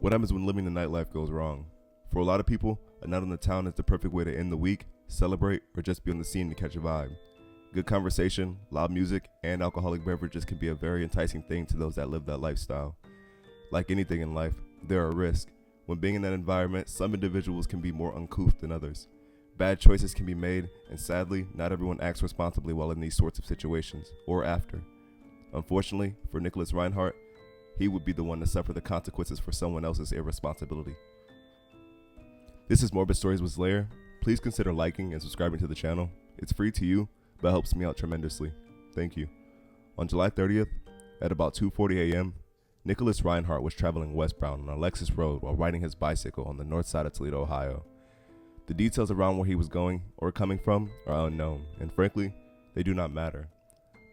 What happens when living the nightlife goes wrong? For a lot of people, a night on the town is the perfect way to end the week, celebrate, or just be on the scene to catch a vibe. Good conversation, loud music, and alcoholic beverages can be a very enticing thing to those that live that lifestyle. Like anything in life, there are risks. When being in that environment, some individuals can be more uncouth than others. Bad choices can be made, and sadly, not everyone acts responsibly while in these sorts of situations, or after. Unfortunately, for Nicholas Reinhart, he would be the one to suffer the consequences for someone else's irresponsibility. This is Morbid Stories with Slayer. Please consider liking and subscribing to the channel. It's free to you, but helps me out tremendously. Thank you. On July 30th, at about 2:40 a.m., Nicholas Reinhart was traveling westbound on Alexis Road while riding his bicycle on the north side of Toledo, Ohio. The details around where he was going or coming from are unknown, and frankly, they do not matter.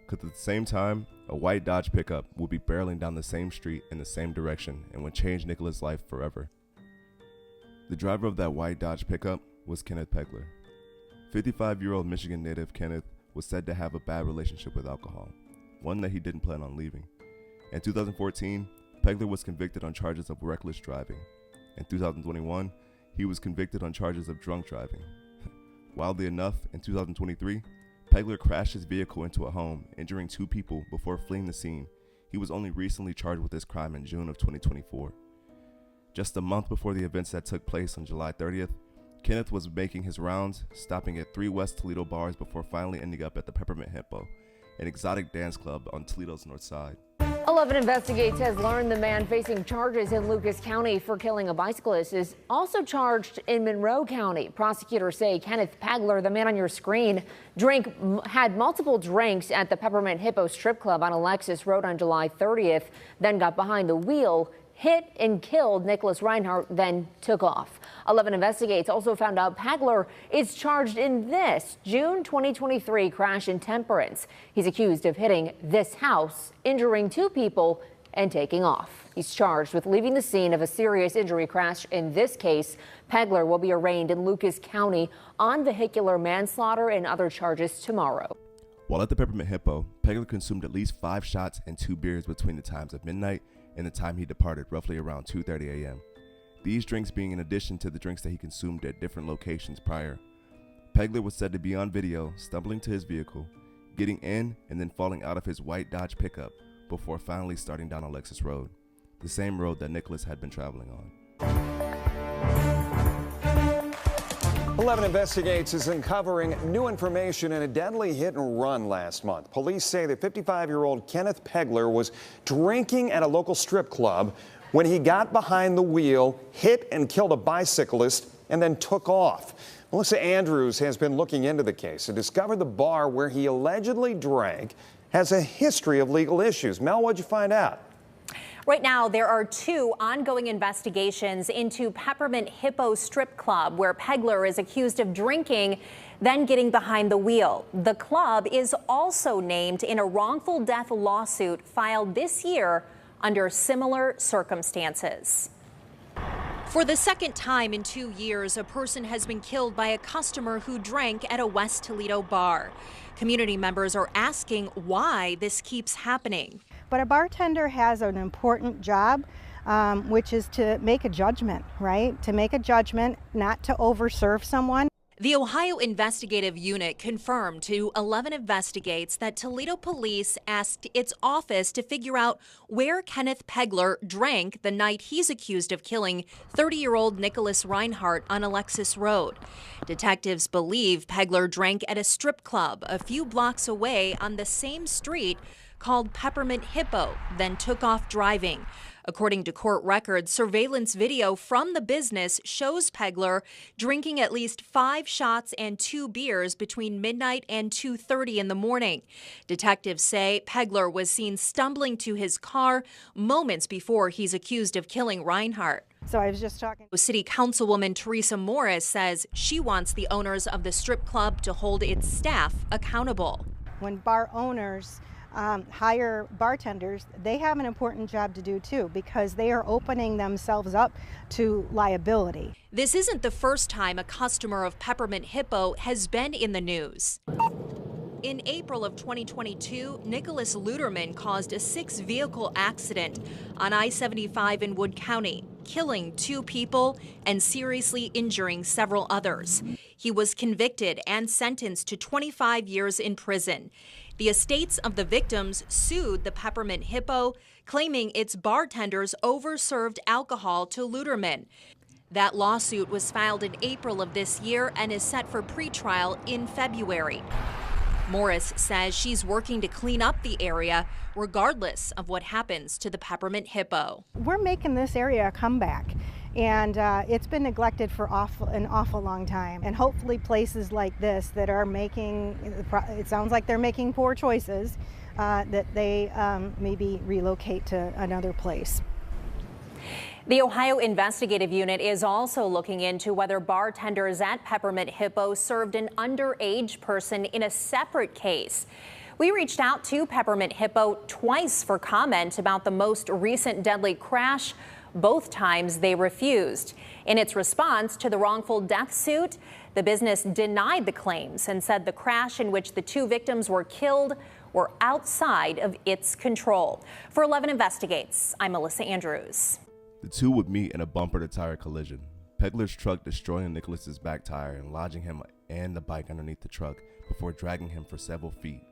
Because at the same time, a white Dodge pickup would be barreling down the same street in the same direction and would change Nicholas' life forever. The driver of that white Dodge pickup was Kenneth Pegler. 55-year-old Michigan native Kenneth was said to have a bad relationship with alcohol, one that he didn't plan on leaving. In 2014, Pegler was convicted on charges of reckless driving. In 2021, he was convicted on charges of drunk driving. Wildly enough, in 2023, Pegler crashed his vehicle into a home, injuring 2 people before fleeing the scene. He was only recently charged with this crime in June of 2024. Just a month before the events that took place on July 30th, Kenneth was making his rounds, stopping at 3 West Toledo bars before finally ending up at the Peppermint Hippo, an exotic dance club on Toledo's north side. 11 Investigates has learned the man facing charges in Lucas County for killing a bicyclist is also charged in Monroe County. Prosecutors say Kenneth Pegler, the man on your screen, had multiple drinks at the Peppermint Hippo strip club on Alexis Road on July 30th, then got behind the wheel, hit and killed Nicholas Reinhart, then took off. 11 Investigates also found out Pegler is charged in this June 2023 crash in Temperance. He's accused of hitting this house, injuring 2 people, and taking off. He's charged with leaving the scene of a serious injury crash. In this case, Pegler will be arraigned in Lucas County on vehicular manslaughter and other charges tomorrow. While at the Peppermint Hippo, Pegler consumed at least 5 shots and 2 beers between the times of midnight and the time he departed, roughly around 2:30 a.m. These drinks being in addition to the drinks that he consumed at different locations prior. Pegler was said to be on video stumbling to his vehicle, getting in and then falling out of his white Dodge pickup before finally starting down Alexis Road, the same road that Nicholas had been traveling on. 11 Investigates is uncovering new information in a deadly hit and run last month. Police say that 55-year-old Kenneth Pegler was drinking at a local strip club when he got behind the wheel, hit and killed a bicyclist, and then took off. Melissa Andrews has been looking into the case and discovered the bar where he allegedly drank has a history of legal issues. Mel, what'd you find out? Right now, there are 2 ongoing investigations into Peppermint Hippo Strip Club, where Pegler is accused of drinking, then getting behind the wheel. The club is also named in a wrongful death lawsuit filed this year under similar circumstances. For the second time in 2 years, a person has been killed by a customer who drank at a West Toledo bar. Community members are asking why this keeps happening. But a bartender has an important job, which is to make a judgment, right? To make a judgment, not to overserve someone. The Ohio Investigative Unit confirmed to 11 Investigates that Toledo police asked its office to figure out where Kenneth Pegler drank the night he's accused of killing 30-year-old Nicholas Reinhart on Alexis Road. Detectives believe Pegler drank at a strip club a few blocks away on the same street called Peppermint Hippo, then took off driving. According to court records, surveillance video from the business shows Pegler drinking at least 5 shots and 2 beers between midnight and 2:30 in the morning. Detectives say Pegler was seen stumbling to his car moments before he's accused of killing Reinhart. So I was just talking. City Councilwoman Teresa Morris says she wants the owners of the strip club to hold its staff accountable. When bar owners hire bartenders, they have an important job to do too, because they are opening themselves up to liability. This isn't the first time a customer of Peppermint Hippo has been in the news. In April of 2022, Nicholas Luderman caused a 6-vehicle accident on I-75 in Wood County, killing 2 people and seriously injuring several others. He was convicted and sentenced to 25 years in prison. The estates of the victims sued the Peppermint Hippo, claiming its bartenders overserved alcohol to Luderman. That lawsuit was filed in April of this year and is set for pretrial in February. Morris says she's working to clean up the area regardless of what happens to the Peppermint Hippo. We're making this area a comeback, and it's been neglected for an awful long time. And hopefully places like this that are making, it sounds like they're making poor choices, that they maybe relocate to another place. The Ohio Investigative Unit is also looking into whether bartenders at Peppermint Hippo served an underage person in a separate case. We reached out to Peppermint Hippo twice for comment about the most recent deadly crash. Both times they refused. In its response to the wrongful death suit, the business denied the claims and said the crash in which the 2 victims were killed were outside of its control. For 11 Investigates, I'm Melissa Andrews. The 2 would meet in a bumper-to-tire collision. Pegler's truck destroying Nicholas's back tire and lodging him and the bike underneath the truck before dragging him for several feet,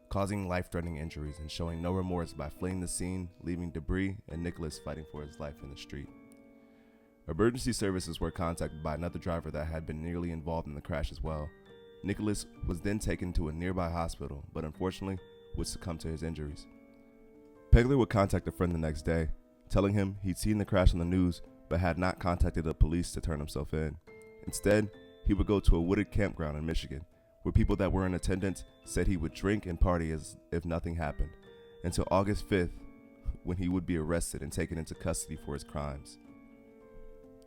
causing life-threatening injuries and showing no remorse by fleeing the scene, leaving debris and Nicholas fighting for his life in the street. Emergency services were contacted by another driver that had been nearly involved in the crash as well. Nicholas was then taken to a nearby hospital, but unfortunately would succumb to his injuries. Pegler would contact a friend the next day, telling him he'd seen the crash on the news but had not contacted the police to turn himself in. Instead, he would go to a wooded campground in Michigan, where people that were in attendance said he would drink and party as if nothing happened, until August 5th, when he would be arrested and taken into custody for his crimes.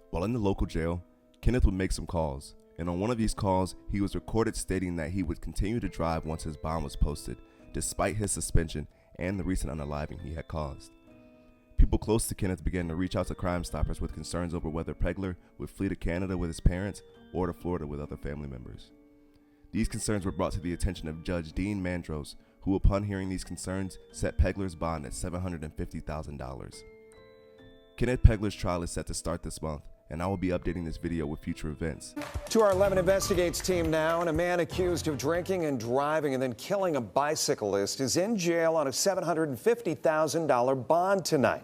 While in the local jail, Kenneth would make some calls, and on one of these calls, he was recorded stating that he would continue to drive once his bond was posted, despite his suspension and the recent unaliving he had caused. People close to Kenneth began to reach out to Crime Stoppers with concerns over whether Pegler would flee to Canada with his parents or to Florida with other family members. These concerns were brought to the attention of Judge Dean Mandros, who upon hearing these concerns set Pegler's bond at $750,000. Kenneth Pegler's trial is set to start this month, and I will be updating this video with future events. To our 11 Investigates team now, and a man accused of drinking and driving and then killing a bicyclist is in jail on a $750,000 bond tonight.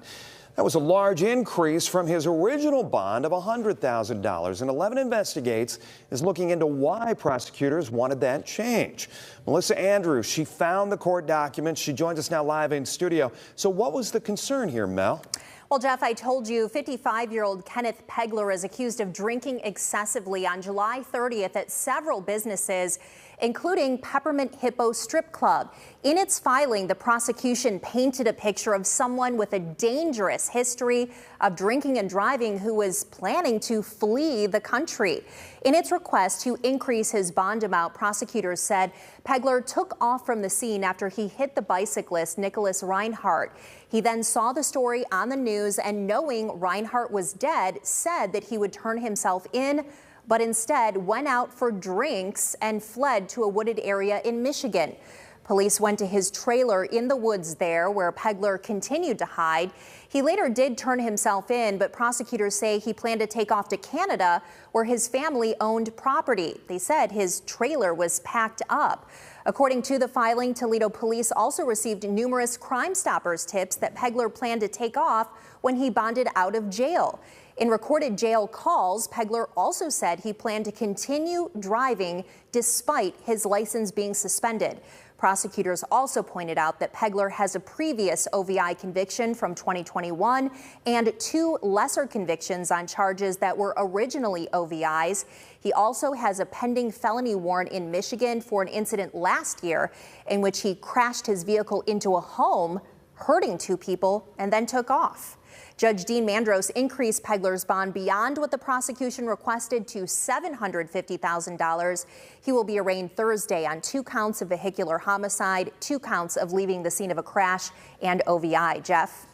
That was a large increase from his original bond of $100,000, and 11 Investigates is looking into why prosecutors wanted that change. Melissa Andrews, she found the court documents. She joins us now live in studio. So what was the concern here, Mel? Well, Jeff, I told you 55-year-old Kenneth Pegler is accused of drinking excessively on July 30th at several businesses, including Peppermint Hippo Strip Club. In its filing, the prosecution painted a picture of someone with a dangerous history of drinking and driving who was planning to flee the country. In its request to increase his bond amount, prosecutors said Pegler took off from the scene after he hit the bicyclist Nicholas Reinhart. He then saw the story on the news and, knowing Reinhart was dead, said that he would turn himself in, but instead went out for drinks and fled to a wooded area in Michigan. Police went to his trailer in the woods there, where Pegler continued to hide. He later did turn himself in, but prosecutors say he planned to take off to Canada, where his family owned property. They said his trailer was packed up. According to the filing, Toledo police also received numerous Crime Stoppers tips that Pegler planned to take off when he bonded out of jail. In recorded jail calls, Pegler also said he planned to continue driving despite his license being suspended. Prosecutors also pointed out that Pegler has a previous OVI conviction from 2021 and 2 lesser convictions on charges that were originally OVIs. He also has a pending felony warrant in Michigan for an incident last year in which he crashed his vehicle into a home, hurting 2 people, and then took off. Judge Dean Mandros increased Pegler's bond beyond what the prosecution requested to $750,000. He will be arraigned Thursday on 2 counts of vehicular homicide, 2 counts of leaving the scene of a crash, and OVI. Jeff?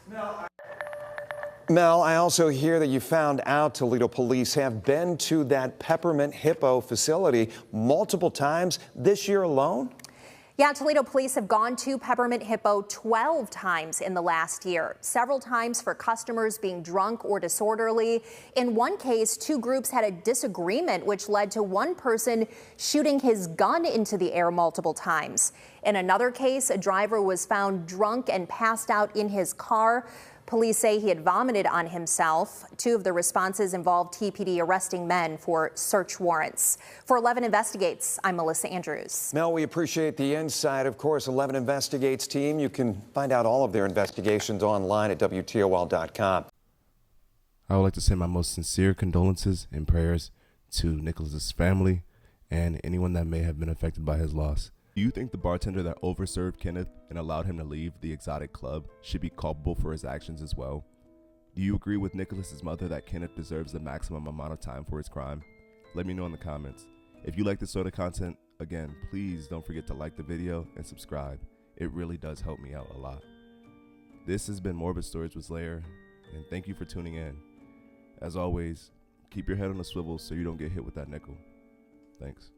Mel, I also hear that you found out Toledo police have been to that Peppermint Hippo facility multiple times this year alone? Yeah, Toledo police have gone to Peppermint Hippo 12 times in the last year, several times for customers being drunk or disorderly. In one case, two groups had a disagreement, which led to one person shooting his gun into the air multiple times. In another case, a driver was found drunk and passed out in his car. Police say he had vomited on himself. Two of the responses involved TPD arresting men for search warrants. For 11 Investigates, I'm Melissa Andrews. Mel, we appreciate the insight. Of course, 11 Investigates team, you can find out all of their investigations online at WTOL.com. I would like to send my most sincere condolences and prayers to Nicholas's family and anyone that may have been affected by his loss. Do you think the bartender that overserved Kenneth and allowed him to leave the exotic club should be culpable for his actions as well? Do you agree with Nicholas's mother that Kenneth deserves the maximum amount of time for his crime? Let me know in the comments. If you like this sort of content, again, please don't forget to like the video and subscribe. It really does help me out a lot. This has been Morbid Stories with Slayer, and thank you for tuning in. As always, keep your head on a swivel so you don't get hit with that nickel. Thanks.